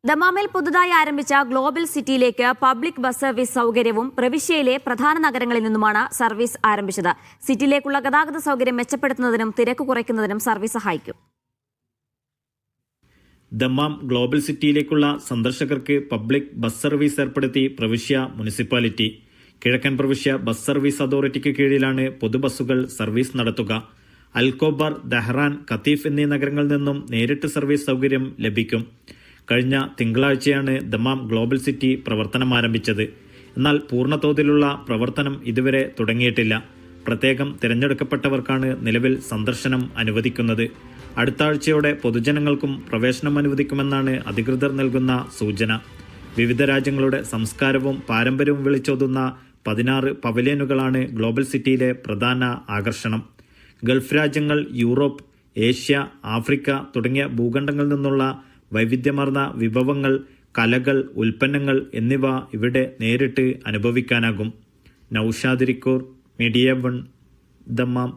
ദമാമിൽ പുതുതായി ആരംഭിച്ച global സിറ്റിയിലേക്ക് public bus service സൗകര്യവും പ്രവിശ്യയിലെ പ്രധാന നഗരങ്ങളിൽ നിന്നുമാണ് സർവീസ് ആരംഭിച്ചത്. സിറ്റിയിലേക്കുള്ള ഗതാഗത സൗകര്യം മെച്ചപ്പെടുത്തുന്നതിനും തിരക്ക് കുറയ്ക്കുന്നതിനും സർവീസ് സഹായിക്കും. ദമാം ഗ്ലോബൽ സിറ്റിയിലേക്കുള്ള സന്ദർശകർക്ക് പബ്ലിക് ബസ് സർവീസ് ഏർപ്പെടുത്തി പ്രവിശ്യ മുനിസിപ്പാലിറ്റി. കിഴക്കൻ പ്രവിശ്യ ബസ് സർവീസ് അതോറിറ്റിക്ക് കീഴിലാണ് പൊതുബസ്സുകൾ സർവീസ് നടത്തുക. അൽക്കോബാർ, ദഹ്റാൻ, ഖത്തീഫ് എന്നീ നഗരങ്ങളിൽ നിന്നും നേരിട്ട് സർവീസ് സൗകര്യം ലഭിക്കും. കഴിഞ്ഞ തിങ്കളാഴ്ചയാണ് ദമാം ഗ്ലോബൽ സിറ്റി പ്രവർത്തനം ആരംഭിച്ചത്. എന്നാൽ പൂർണ്ണതോതിലുള്ള പ്രവർത്തനം ഇതുവരെ തുടങ്ങിയിട്ടില്ല. പ്രത്യേകം തിരഞ്ഞെടുക്കപ്പെട്ടവർക്കാണ് നിലവിൽ സന്ദർശനം അനുവദിക്കുന്നത്. അടുത്ത ആഴ്ചയോടെ പൊതുജനങ്ങൾക്കും പ്രവേശനം അനുവദിക്കുമെന്നാണ് അധികൃതർ നൽകുന്ന സൂചന. വിവിധ രാജ്യങ്ങളുടെ സംസ്കാരവും പാരമ്പര്യവും വിളിച്ചോതുന്ന 16 പവലിയനുകളാണ് ഗ്ലോബൽ സിറ്റിയിലെ പ്രധാന ആകർഷണം. ഗൾഫ് രാജ്യങ്ങൾ, യൂറോപ്പ്, ഏഷ്യ, ആഫ്രിക്ക തുടങ്ങിയ ഭൂഖണ്ഡങ്ങളിൽ നിന്നുള്ള വൈവിധ്യമാർന്ന വിഭവങ്ങൾ, കലകൾ, ഉൽപ്പന്നങ്ങൾ എന്നിവ ഇവിടെ നേരിട്ട് അനുഭവിക്കാനാകും. Naushad Irikkur, media 1, Dammam.